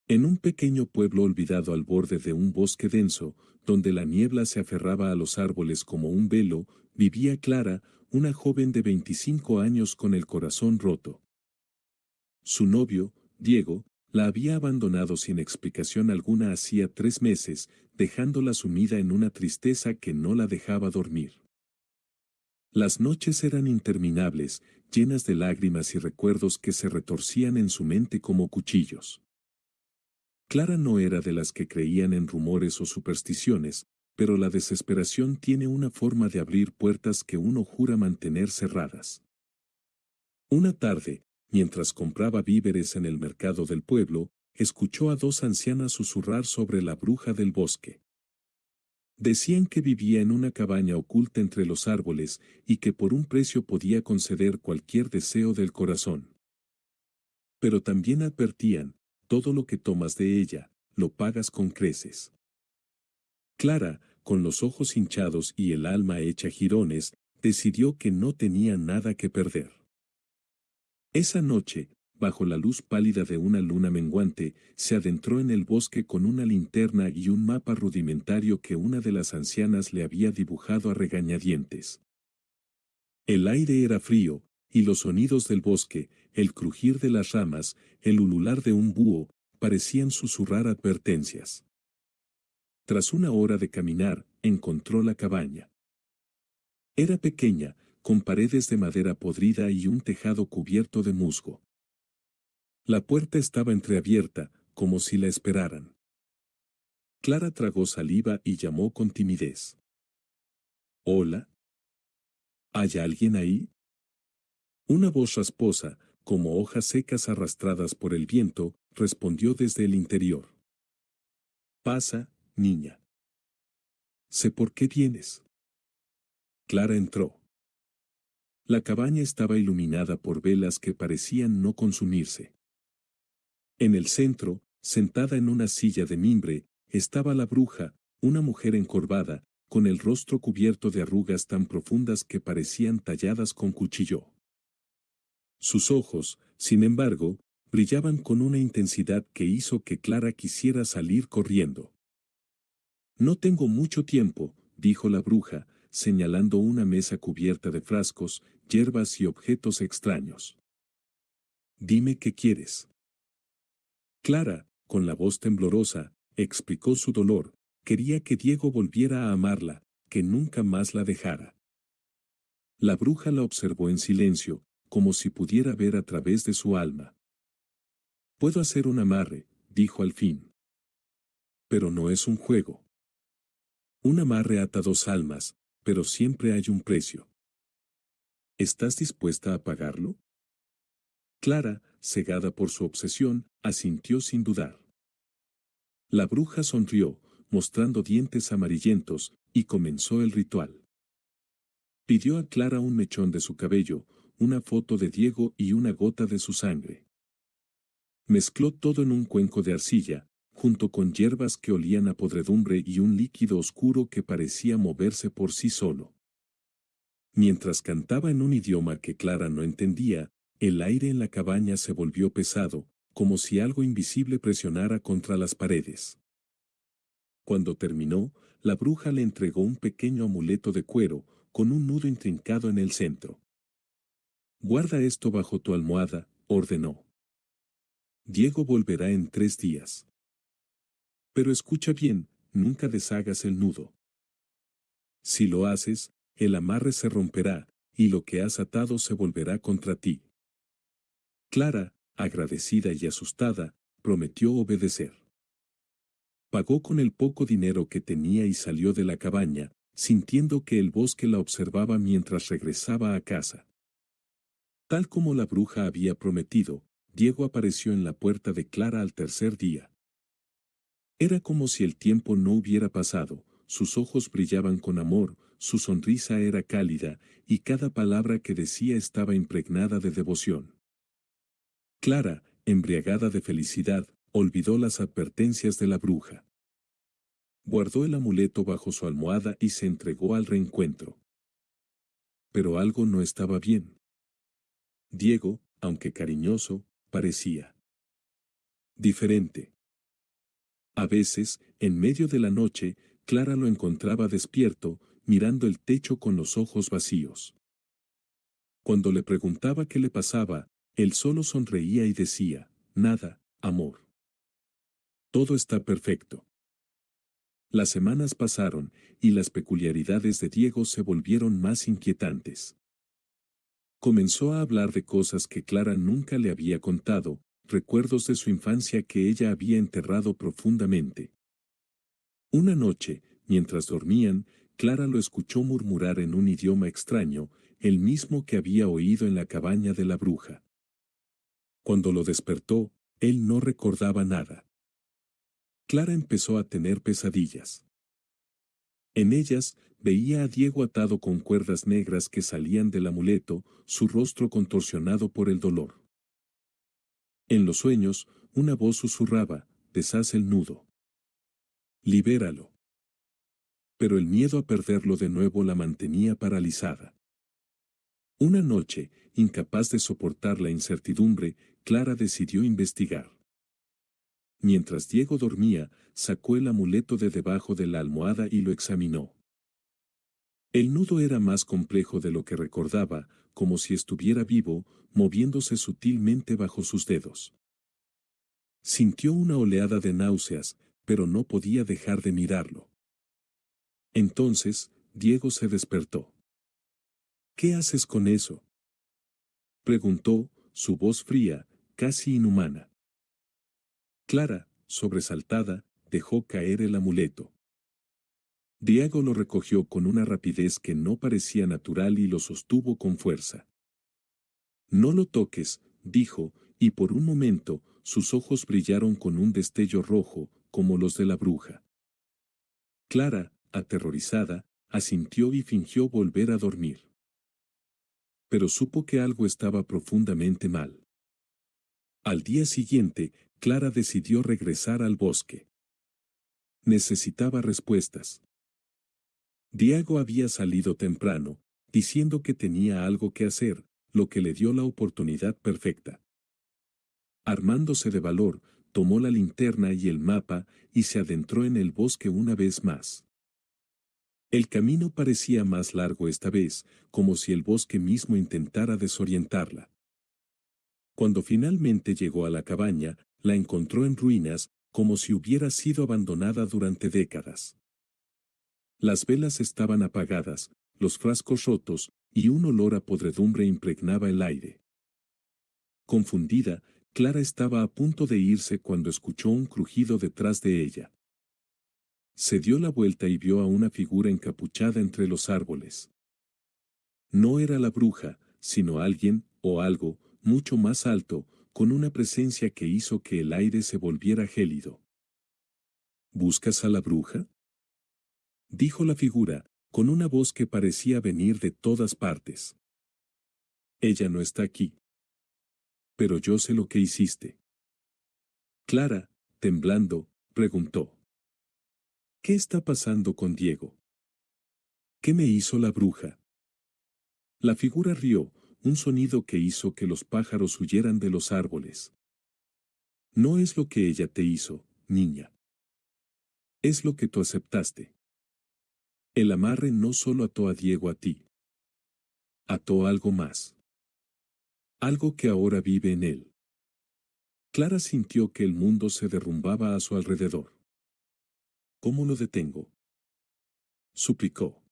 En un pequeño pueblo olvidado al borde de un bosque denso, donde la niebla se aferraba a los árboles como un velo, vivía Clara, una joven de 25 años con el corazón roto. Su novio, Diego, la había abandonado sin explicación alguna hacía 3 meses, dejándola sumida en una tristeza que no la dejaba dormir. Las noches eran interminables, llenas de lágrimas y recuerdos que se retorcían en su mente como cuchillos. Clara no era de las que creían en rumores o supersticiones, pero la desesperación tiene una forma de abrir puertas que uno jura mantener cerradas. Una tarde, mientras compraba víveres en el mercado del pueblo, escuchó a dos ancianas susurrar sobre la bruja del bosque. Decían que vivía en una cabaña oculta entre los árboles y que por un precio podía conceder cualquier deseo del corazón. Pero también advertían, todo lo que tomas de ella, lo pagas con creces. Clara, con los ojos hinchados y el alma hecha jirones, decidió que no tenía nada que perder. Esa noche, bajo la luz pálida de una luna menguante, se adentró en el bosque con una linterna y un mapa rudimentario que una de las ancianas le había dibujado a regañadientes. El aire era frío, y los sonidos del bosque, el crujir de las ramas, el ulular de un búho, parecían susurrar advertencias. Tras una hora de caminar, encontró la cabaña. Era pequeña, con paredes de madera podrida y un tejado cubierto de musgo. La puerta estaba entreabierta, como si la esperaran. Clara tragó saliva y llamó con timidez. «¿Hola? ¿Hay alguien ahí?» Una voz rasposa, como hojas secas arrastradas por el viento, respondió desde el interior. «Pasa, niña. Sé por qué vienes». Clara entró. La cabaña estaba iluminada por velas que parecían no consumirse. En el centro, sentada en una silla de mimbre, estaba la bruja, una mujer encorvada, con el rostro cubierto de arrugas tan profundas que parecían talladas con cuchillo. Sus ojos, sin embargo, brillaban con una intensidad que hizo que Clara quisiera salir corriendo. «No tengo mucho tiempo», dijo la bruja, señalando una mesa cubierta de frascos, hierbas y objetos extraños. «Dime qué quieres». Clara, con la voz temblorosa, explicó su dolor, quería que Diego volviera a amarla, que nunca más la dejara. La bruja la observó en silencio, como si pudiera ver a través de su alma. «Puedo hacer un amarre», dijo al fin. «Pero no es un juego. Un amarre ata dos almas, pero siempre hay un precio. ¿Estás dispuesta a pagarlo?» Clara, cegada por su obsesión, asintió sin dudar. La bruja sonrió, mostrando dientes amarillentos, y comenzó el ritual. Pidió a Clara un mechón de su cabello, una foto de Diego y una gota de su sangre. Mezcló todo en un cuenco de arcilla, junto con hierbas que olían a podredumbre y un líquido oscuro que parecía moverse por sí solo. Mientras cantaba en un idioma que Clara no entendía, el aire en la cabaña se volvió pesado, como si algo invisible presionara contra las paredes. Cuando terminó, la bruja le entregó un pequeño amuleto de cuero, con un nudo intrincado en el centro. «Guarda esto bajo tu almohada», ordenó. «Diego volverá en 3 días. Pero escucha bien, nunca deshagas el nudo. Si lo haces, el amarre se romperá, y lo que has atado se volverá contra ti». Clara, agradecida y asustada, prometió obedecer. Pagó con el poco dinero que tenía y salió de la cabaña, sintiendo que el bosque la observaba mientras regresaba a casa. Tal como la bruja había prometido, Diego apareció en la puerta de Clara al tercer día. Era como si el tiempo no hubiera pasado, sus ojos brillaban con amor, su sonrisa era cálida, y cada palabra que decía estaba impregnada de devoción. Clara, embriagada de felicidad, olvidó las advertencias de la bruja. Guardó el amuleto bajo su almohada y se entregó al reencuentro. Pero algo no estaba bien. Diego, aunque cariñoso, parecía diferente. A veces, en medio de la noche, Clara lo encontraba despierto, mirando el techo con los ojos vacíos. Cuando le preguntaba qué le pasaba, él solo sonreía y decía, nada, amor. Todo está perfecto. Las semanas pasaron, y las peculiaridades de Diego se volvieron más inquietantes. Comenzó a hablar de cosas que Clara nunca le había contado, recuerdos de su infancia que ella había enterrado profundamente. Una noche, mientras dormían, Clara lo escuchó murmurar en un idioma extraño, el mismo que había oído en la cabaña de la bruja. Cuando lo despertó, él no recordaba nada. Clara empezó a tener pesadillas. En ellas, veía a Diego atado con cuerdas negras que salían del amuleto, su rostro contorsionado por el dolor. En los sueños, una voz susurraba, deshaz el nudo. Libéralo. Pero el miedo a perderlo de nuevo la mantenía paralizada. Una noche, incapaz de soportar la incertidumbre, Clara decidió investigar. Mientras Diego dormía, sacó el amuleto de debajo de la almohada y lo examinó. El nudo era más complejo de lo que recordaba, como si estuviera vivo, moviéndose sutilmente bajo sus dedos. Sintió una oleada de náuseas, pero no podía dejar de mirarlo. Entonces, Diego se despertó. ¿Qué haces con eso?, preguntó, su voz fría, casi inhumana. Clara, sobresaltada, dejó caer el amuleto. Diego lo recogió con una rapidez que no parecía natural y lo sostuvo con fuerza. No lo toques, dijo, y por un momento, sus ojos brillaron con un destello rojo, como los de la bruja. Clara, aterrorizada, asintió y fingió volver a dormir. Pero supo que algo estaba profundamente mal. Al día siguiente, Clara decidió regresar al bosque. Necesitaba respuestas. Diego había salido temprano, diciendo que tenía algo que hacer, lo que le dio la oportunidad perfecta. Armándose de valor, tomó la linterna y el mapa y se adentró en el bosque una vez más. El camino parecía más largo esta vez, como si el bosque mismo intentara desorientarla. Cuando finalmente llegó a la cabaña, la encontró en ruinas, como si hubiera sido abandonada durante décadas. Las velas estaban apagadas, los frascos rotos, y un olor a podredumbre impregnaba el aire. Confundida, Clara estaba a punto de irse cuando escuchó un crujido detrás de ella. Se dio la vuelta y vio a una figura encapuchada entre los árboles. No era la bruja, sino alguien, o algo, mucho más alto, con una presencia que hizo que el aire se volviera gélido. ¿Buscas a la bruja?, dijo la figura, con una voz que parecía venir de todas partes. Ella no está aquí. Pero yo sé lo que hiciste. Clara, temblando, preguntó. ¿Qué está pasando con Diego? ¿Qué me hizo la bruja? La figura rió, un sonido que hizo que los pájaros huyeran de los árboles. No es lo que ella te hizo, niña. Es lo que tú aceptaste. El amarre no solo ató a Diego a ti. Ató algo más. Algo que ahora vive en él. Clara sintió que el mundo se derrumbaba a su alrededor. ¿Cómo lo detengo?, suplicó.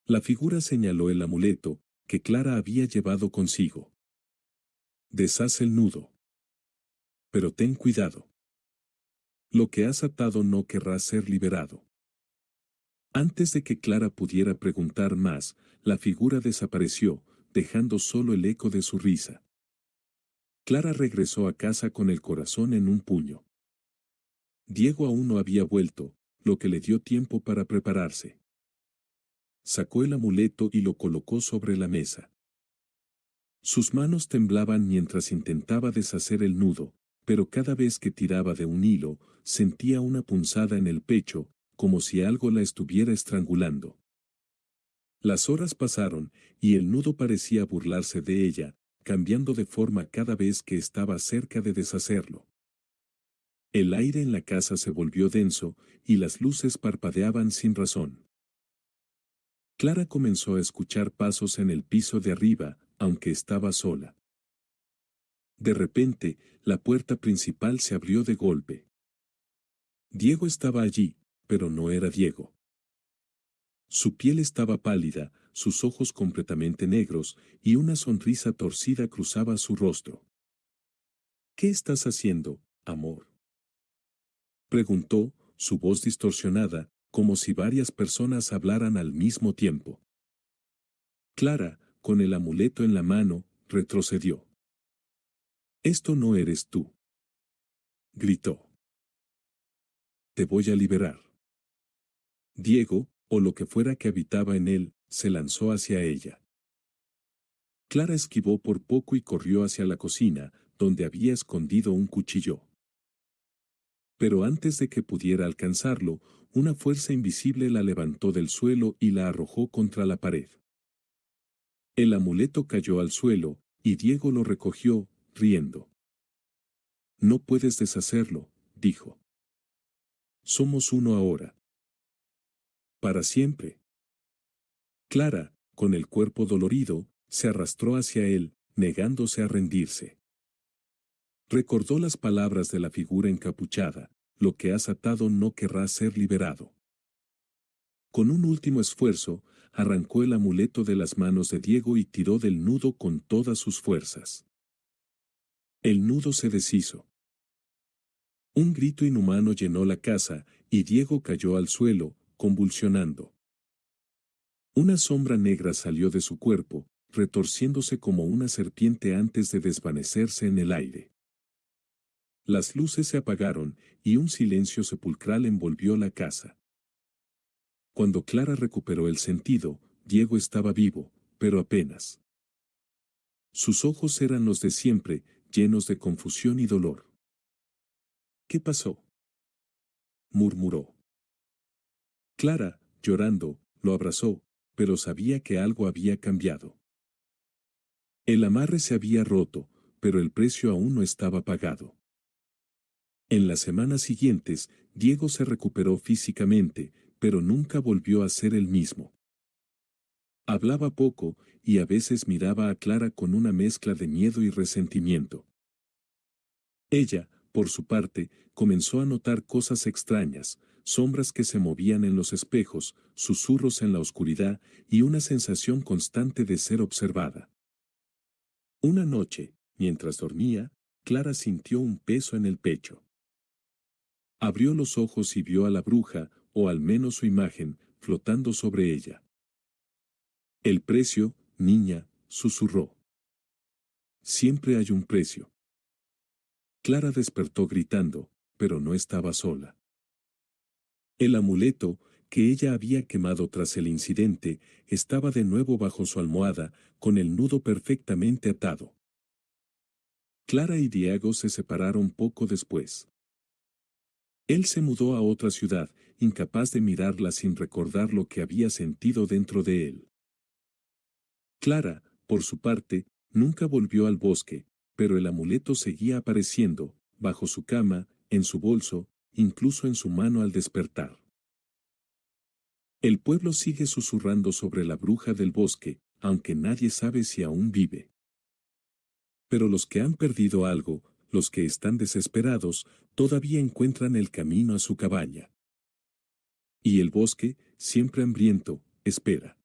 La figura señaló el amuleto, que Clara había llevado consigo. Deshaz el nudo. Pero ten cuidado. Lo que has atado no querrá ser liberado. Antes de que Clara pudiera preguntar más, la figura desapareció, dejando solo el eco de su risa. Clara regresó a casa con el corazón en un puño. Diego aún no había vuelto, lo que le dio tiempo para prepararse. Sacó el amuleto y lo colocó sobre la mesa. Sus manos temblaban mientras intentaba deshacer el nudo, pero cada vez que tiraba de un hilo, sentía una punzada en el pecho, como si algo la estuviera estrangulando. Las horas pasaron, y el nudo parecía burlarse de ella, cambiando de forma cada vez que estaba cerca de deshacerlo. El aire en la casa se volvió denso, y las luces parpadeaban sin razón. Clara comenzó a escuchar pasos en el piso de arriba, aunque estaba sola. De repente, la puerta principal se abrió de golpe. Diego estaba allí, pero no era Diego. Su piel estaba pálida, sus ojos completamente negros, y una sonrisa torcida cruzaba su rostro. ¿Qué estás haciendo, amor?, preguntó, su voz distorsionada, como si varias personas hablaran al mismo tiempo. Clara, con el amuleto en la mano, retrocedió. «Esto no eres tú», gritó. «Te voy a liberar». Diego, o lo que fuera que habitaba en él, se lanzó hacia ella. Clara esquivó por poco y corrió hacia la cocina, donde había escondido un cuchillo. Pero antes de que pudiera alcanzarlo, una fuerza invisible la levantó del suelo y la arrojó contra la pared. El amuleto cayó al suelo, y Diego lo recogió, riendo. «No puedes deshacerlo», dijo. «Somos uno ahora. Para siempre». Clara, con el cuerpo dolorido, se arrastró hacia él, negándose a rendirse. Recordó las palabras de la figura encapuchada: «Lo que has atado no querrá ser liberado». Con un último esfuerzo, arrancó el amuleto de las manos de Diego y tiró del nudo con todas sus fuerzas. El nudo se deshizo. Un grito inhumano llenó la casa, y Diego cayó al suelo, convulsionando. Una sombra negra salió de su cuerpo, retorciéndose como una serpiente antes de desvanecerse en el aire. Las luces se apagaron, y un silencio sepulcral envolvió la casa. Cuando Clara recuperó el sentido, Diego estaba vivo, pero apenas. Sus ojos eran los de siempre, llenos de confusión y dolor. «¿Qué pasó?», murmuró. Clara, llorando, lo abrazó, pero sabía que algo había cambiado. El amarre se había roto, pero el precio aún no estaba pagado. En las semanas siguientes, Diego se recuperó físicamente, pero nunca volvió a ser el mismo. Hablaba poco, y a veces miraba a Clara con una mezcla de miedo y resentimiento. Ella, por su parte, comenzó a notar cosas extrañas: sombras que se movían en los espejos, susurros en la oscuridad, y una sensación constante de ser observada. Una noche, mientras dormía, Clara sintió un peso en el pecho. Abrió los ojos y vio a la bruja, o al menos su imagen, flotando sobre ella. «El precio, niña», susurró. «Siempre hay un precio». Clara despertó gritando, pero no estaba sola. El amuleto, que ella había quemado tras el incidente, estaba de nuevo bajo su almohada, con el nudo perfectamente atado. Clara y Diego se separaron poco después. Él se mudó a otra ciudad, incapaz de mirarla sin recordar lo que había sentido dentro de él. Clara, por su parte, nunca volvió al bosque, pero el amuleto seguía apareciendo, bajo su cama, en su bolso, incluso en su mano al despertar. El pueblo sigue susurrando sobre la bruja del bosque, aunque nadie sabe si aún vive. Pero los que han perdido algo, los que están desesperados, todavía encuentran el camino a su cabaña. Y el bosque, siempre hambriento, espera.